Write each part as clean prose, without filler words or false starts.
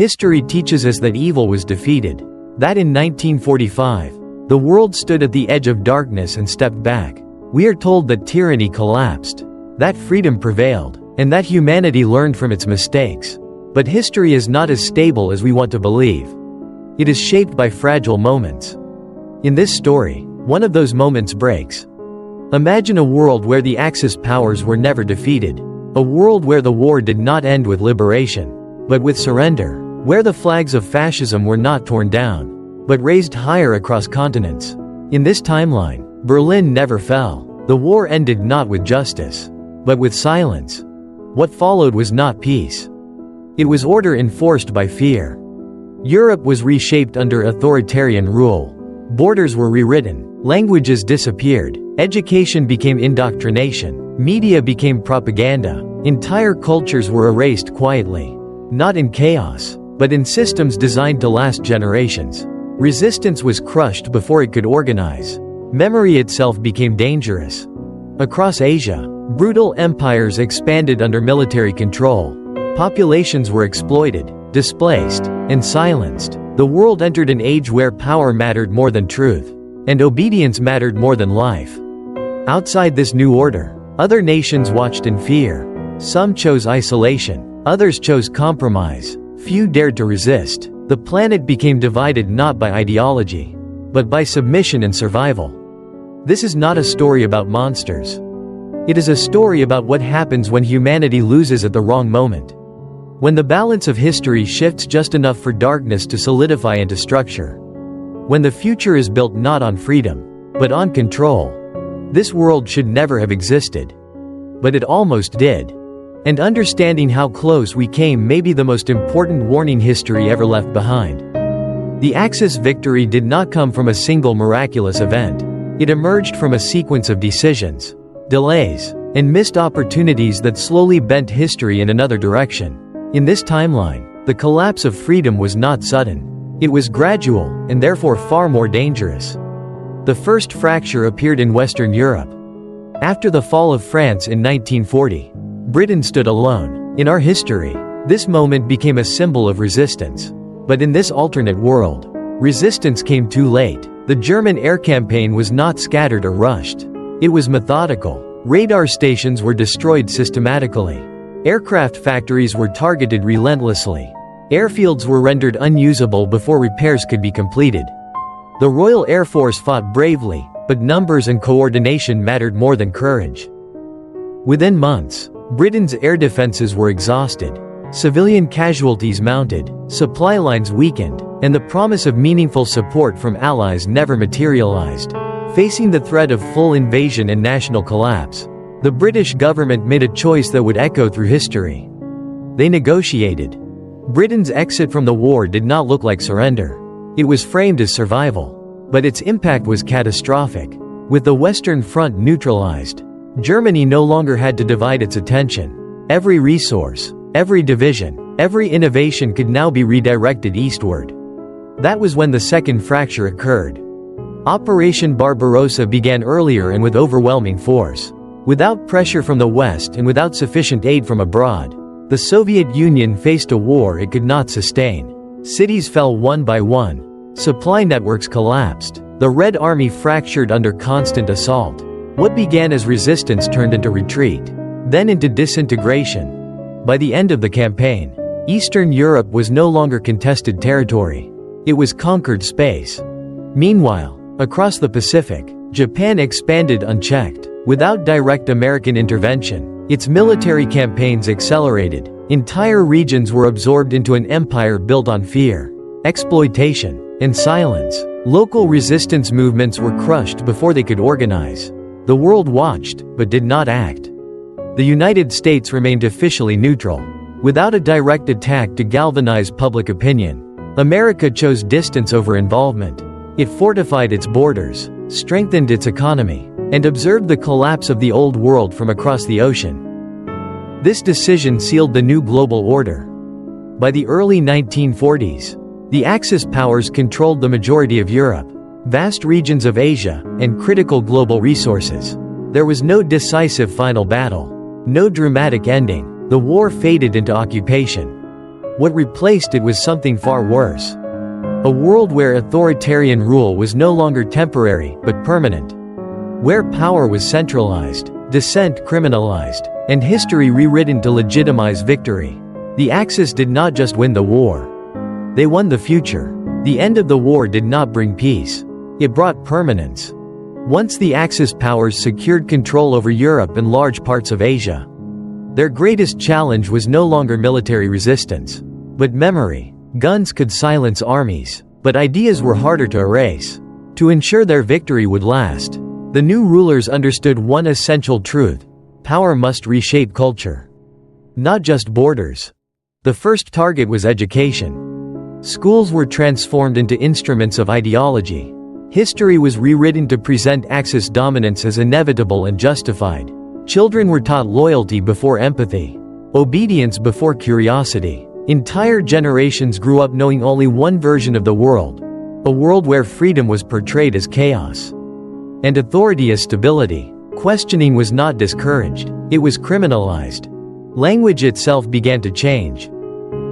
History teaches us that evil was defeated. That in 1945, the world stood at the edge of darkness and stepped back. We are told that tyranny collapsed, that freedom prevailed, and that humanity learned from its mistakes. But history is not as stable as we want to believe. It is shaped by fragile moments. In this story, one of those moments breaks. Imagine a world where the Axis powers were never defeated. A world where the war did not end with liberation, but with surrender. Where the flags of fascism were not torn down, but raised higher across continents. In this timeline, Berlin never fell. The war ended not with justice, but with silence. What followed was not peace. It was order enforced by fear. Europe was reshaped under authoritarian rule. Borders were rewritten, languages disappeared, education became indoctrination, media became propaganda, entire cultures were erased quietly. Not in chaos, but in systems designed to last generations. Resistance was crushed before it could organize. Memory itself became dangerous. Across Asia, brutal empires expanded under military control. Populations were exploited, displaced, and silenced. The world entered an age where power mattered more than truth, and obedience mattered more than life. Outside this new order, other nations watched in fear. Some chose isolation, others chose compromise. Few dared to resist. The planet became divided not by ideology, but by submission and survival. This is not a story about monsters. It is a story about what happens when humanity loses at the wrong moment. When the balance of history shifts just enough for darkness to solidify into structure. When the future is built not on freedom, but on control. This world should never have existed. But it almost did. And understanding how close we came may be the most important warning history ever left behind. The Axis victory did not come from a single miraculous event. It emerged from a sequence of decisions, delays, and missed opportunities that slowly bent history in another direction. In this timeline, the collapse of freedom was not sudden. It was gradual, and therefore far more dangerous. The first fracture appeared in Western Europe. After the fall of France in 1940, Britain stood alone. In our history, this moment became a symbol of resistance. But in this alternate world, resistance came too late. The German air campaign was not scattered or rushed. It was methodical. Radar stations were destroyed systematically. Aircraft factories were targeted relentlessly. Airfields were rendered unusable before repairs could be completed. The Royal Air Force fought bravely, but numbers and coordination mattered more than courage. Within months, Britain's air defenses were exhausted. Civilian casualties mounted, supply lines weakened, and the promise of meaningful support from allies never materialized. Facing the threat of full invasion and national collapse, the British government made a choice that would echo through history. They negotiated. Britain's exit from the war did not look like surrender. It was framed as survival. But its impact was catastrophic. With the Western Front neutralized, Germany no longer had to divide its attention. Every resource, every division, every innovation could now be redirected eastward. That was when the second fracture occurred. Operation Barbarossa began earlier and with overwhelming force. Without pressure from the West and without sufficient aid from abroad, the Soviet Union faced a war it could not sustain. Cities fell one by one. Supply networks collapsed. The Red Army fractured under constant assault. What began as resistance turned into retreat, then into disintegration. By the end of the campaign, Eastern Europe was no longer contested territory. It was conquered space. Meanwhile, across the Pacific, Japan expanded unchecked. Without direct American intervention, its military campaigns accelerated. Entire regions were absorbed into an empire built on fear, exploitation, and silence. Local resistance movements were crushed before they could organize. The world watched, but did not act. The United States remained officially neutral. Without a direct attack to galvanize public opinion, America chose distance over involvement. It fortified its borders, strengthened its economy, and observed the collapse of the old world from across the ocean. This decision sealed the new global order. By the early 1940s, the Axis powers controlled the majority of Europe, vast regions of Asia, and critical global resources. There was no decisive final battle, no dramatic ending. The war faded into occupation. What replaced it was something far worse. A world where authoritarian rule was no longer temporary, but permanent. Where power was centralized, dissent criminalized, and history rewritten to legitimize victory. The Axis did not just win the war. They won the future. The end of the war did not bring peace. It brought permanence. Once the Axis powers secured control over Europe and large parts of Asia, their greatest challenge was no longer military resistance, but memory. Guns could silence armies, but ideas were harder to erase. To ensure their victory would last, the new rulers understood one essential truth: power must reshape culture. Not just borders. The first target was education. Schools were transformed into instruments of ideology. History was rewritten to present Axis dominance as inevitable and justified. Children were taught loyalty before empathy, obedience before curiosity. Entire generations grew up knowing only one version of the world, a world where freedom was portrayed as chaos, and authority as stability. Questioning was not discouraged, it was criminalized. Language itself began to change.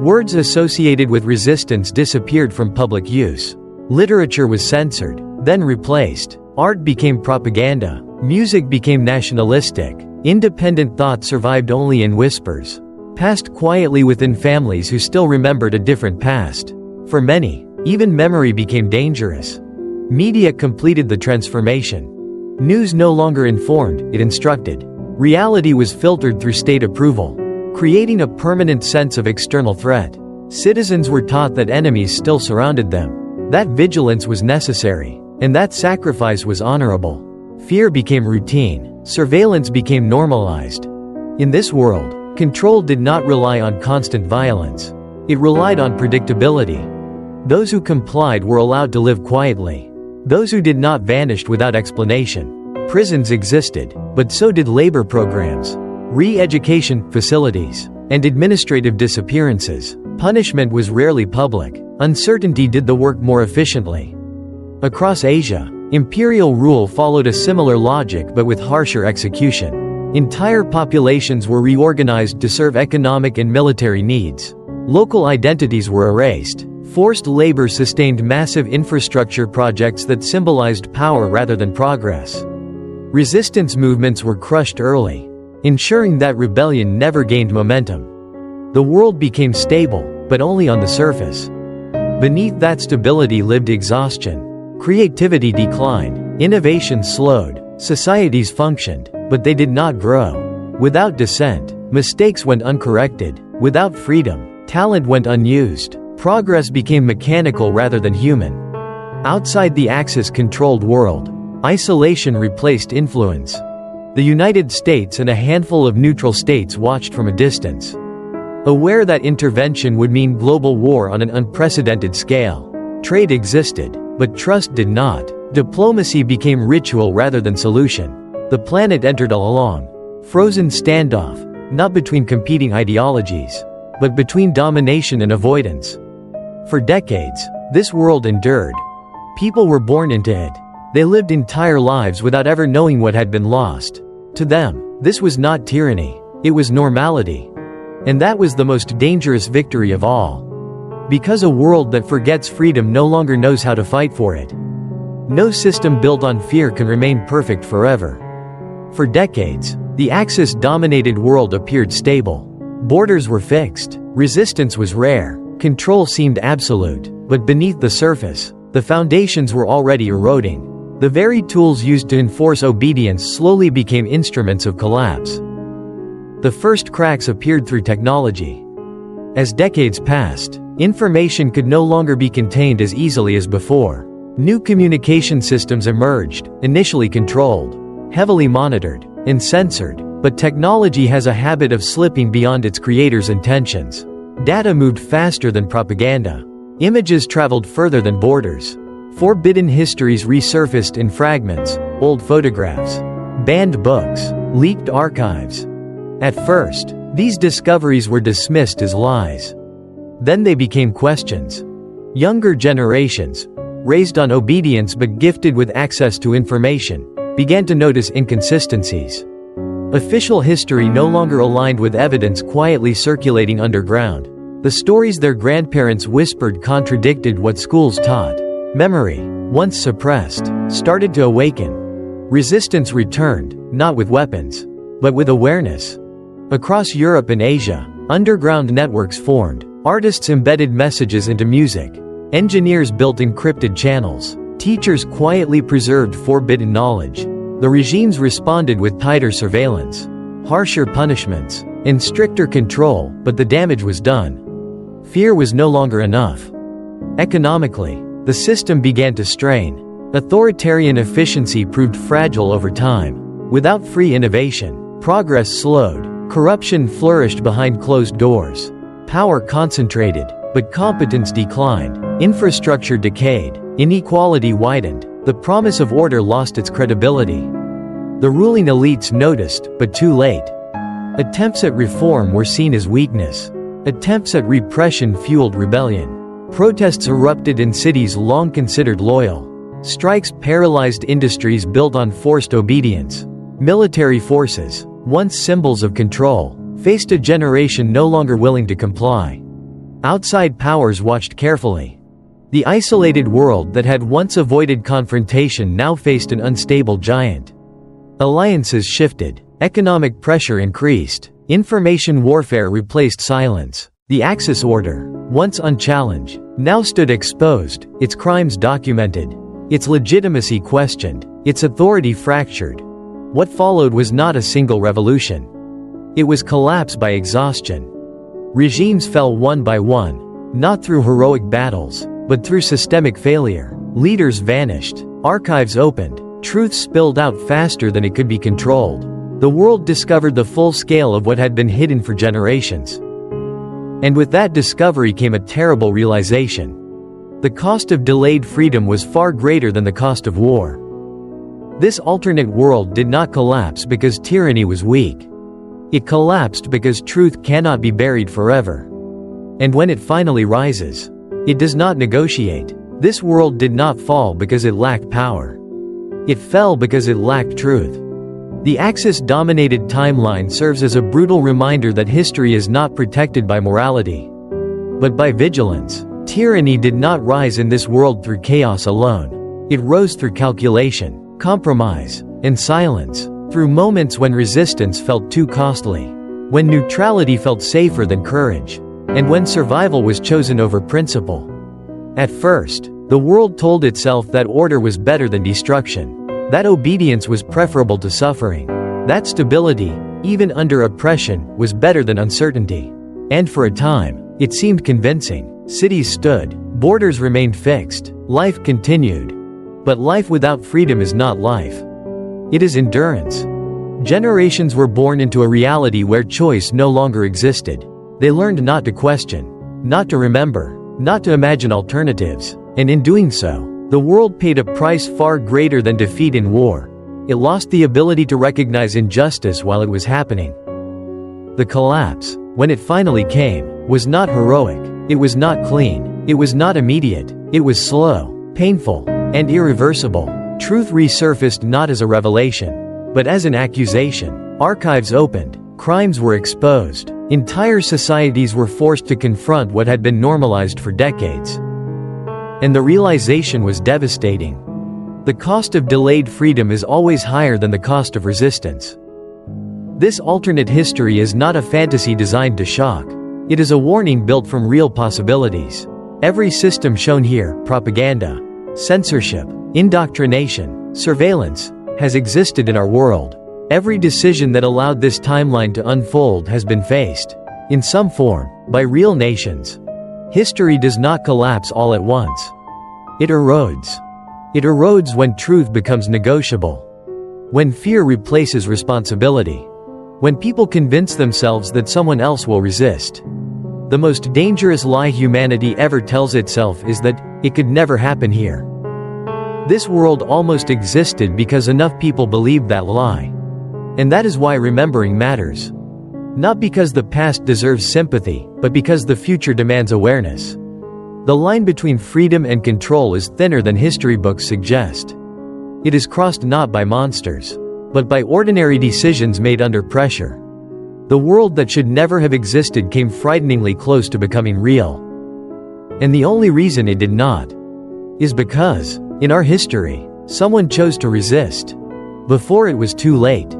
Words associated with resistance disappeared from public use. Literature was censored, then replaced. Art became propaganda. Music became nationalistic. Independent thought survived only in whispers, passed quietly within families who still remembered a different past. For many, even memory became dangerous. Media completed the transformation. News no longer informed, it instructed. Reality was filtered through state approval, creating a permanent sense of external threat. Citizens were taught that enemies still surrounded them, that vigilance was necessary, and that sacrifice was honorable. Fear became routine, surveillance became normalized. In this world, control did not rely on constant violence. It relied on predictability. Those who complied were allowed to live quietly. Those who did not vanished without explanation. Prisons existed, but so did labor programs, re-education facilities, and administrative disappearances. Punishment was rarely public. Uncertainty did the work more efficiently. Across Asia, imperial rule followed a similar logic but with harsher execution. Entire populations were reorganized to serve economic and military needs. Local identities were erased. Forced labor sustained massive infrastructure projects that symbolized power rather than progress. Resistance movements were crushed early, ensuring that rebellion never gained momentum. The world became stable, but only on the surface. Beneath that stability lived exhaustion. Creativity declined, innovation slowed, societies functioned, but they did not grow. Without dissent, mistakes went uncorrected. Without freedom, talent went unused. Progress became mechanical rather than human. Outside the Axis-controlled world, isolation replaced influence. The United States and a handful of neutral states watched from a distance, aware that intervention would mean global war on an unprecedented scale. Trade existed, but trust did not. Diplomacy became ritual rather than solution. The planet entered a long, frozen standoff, not between competing ideologies, but between domination and avoidance. For decades, this world endured. People were born into it. They lived entire lives without ever knowing what had been lost. To them, this was not tyranny, it was normality. And that was the most dangerous victory of all. Because a world that forgets freedom no longer knows how to fight for it. No system built on fear can remain perfect forever. For decades, the Axis-dominated world appeared stable. Borders were fixed, resistance was rare, control seemed absolute, but beneath the surface, the foundations were already eroding. The very tools used to enforce obedience slowly became instruments of collapse. The first cracks appeared through technology. As decades passed, information could no longer be contained as easily as before. New communication systems emerged, initially controlled, heavily monitored, and censored, but technology has a habit of slipping beyond its creators' intentions. Data moved faster than propaganda. Images traveled further than borders. Forbidden histories resurfaced in fragments, old photographs, banned books, leaked archives. At first, these discoveries were dismissed as lies. Then they became questions. Younger generations, raised on obedience but gifted with access to information, began to notice inconsistencies. Official history no longer aligned with evidence quietly circulating underground. The stories their grandparents whispered contradicted what schools taught. Memory, once suppressed, started to awaken. Resistance returned, not with weapons, but with awareness. Across Europe and Asia, underground networks formed. Artists embedded messages into music. Engineers built encrypted channels. Teachers quietly preserved forbidden knowledge. The regimes responded with tighter surveillance, harsher punishments, and stricter control, but the damage was done. Fear was no longer enough. Economically, the system began to strain. Authoritarian efficiency proved fragile over time. Without free innovation, progress slowed. Corruption flourished behind closed doors. Power concentrated, but competence declined. Infrastructure decayed. Inequality widened. The promise of order lost its credibility. The ruling elites noticed, but too late. Attempts at reform were seen as weakness. Attempts at repression fueled rebellion. Protests erupted in cities long considered loyal. Strikes paralyzed industries built on forced obedience. Military forces, once symbols of control, faced a generation no longer willing to comply. Outside powers watched carefully. The isolated world that had once avoided confrontation now faced an unstable giant. Alliances shifted. Economic pressure increased. Information warfare replaced silence. The Axis order, once unchallenged, now stood exposed, its crimes documented, its legitimacy questioned, its authority fractured. What followed was not a single revolution. It was collapse by exhaustion. Regimes fell one by one, not through heroic battles, but through systemic failure. Leaders vanished. Archives opened. Truth spilled out faster than it could be controlled. The world discovered the full scale of what had been hidden for generations. And with that discovery came a terrible realization. The cost of delayed freedom was far greater than the cost of war. This alternate world did not collapse because tyranny was weak. It collapsed because truth cannot be buried forever. And when it finally rises, it does not negotiate. This world did not fall because it lacked power. It fell because it lacked truth. The Axis-dominated timeline serves as a brutal reminder that history is not protected by morality, but by vigilance. Tyranny did not rise in this world through chaos alone. It rose through calculation, compromise, and silence, through moments when resistance felt too costly, when neutrality felt safer than courage, and when survival was chosen over principle. At first, the world told itself that order was better than destruction. That obedience was preferable to suffering. That stability, even under oppression, was better than uncertainty. And for a time, it seemed convincing. Cities stood. Borders remained fixed. Life continued. But life without freedom is not life. It is endurance. Generations were born into a reality where choice no longer existed. They learned not to question, not to remember, not to imagine alternatives. And in doing so, the world paid a price far greater than defeat in war. It lost the ability to recognize injustice while it was happening. The collapse, when it finally came, was not heroic. It was not clean. It was not immediate. It was slow, painful, and irreversible. Truth resurfaced not as a revelation, but as an accusation. Archives opened. Crimes were exposed. Entire societies were forced to confront what had been normalized for decades. And the realization was devastating. The cost of delayed freedom is always higher than the cost of resistance. This alternate history is not a fantasy designed to shock. It is a warning built from real possibilities. Every system shown here, propaganda, censorship, indoctrination, surveillance, has existed in our world. Every decision that allowed this timeline to unfold has been faced, in some form, by real nations. History does not collapse all at once. It erodes. It erodes when truth becomes negotiable. When fear replaces responsibility. When people convince themselves that someone else will resist. The most dangerous lie humanity ever tells itself is that it could never happen here. This world almost existed because enough people believed that lie. And that is why remembering matters. Not because the past deserves sympathy, but because the future demands awareness. The line between freedom and control is thinner than history books suggest. It is crossed not by monsters, but by ordinary decisions made under pressure. The world that should never have existed came frighteningly close to becoming real. And the only reason it did not is because, in our history, someone chose to resist before it was too late.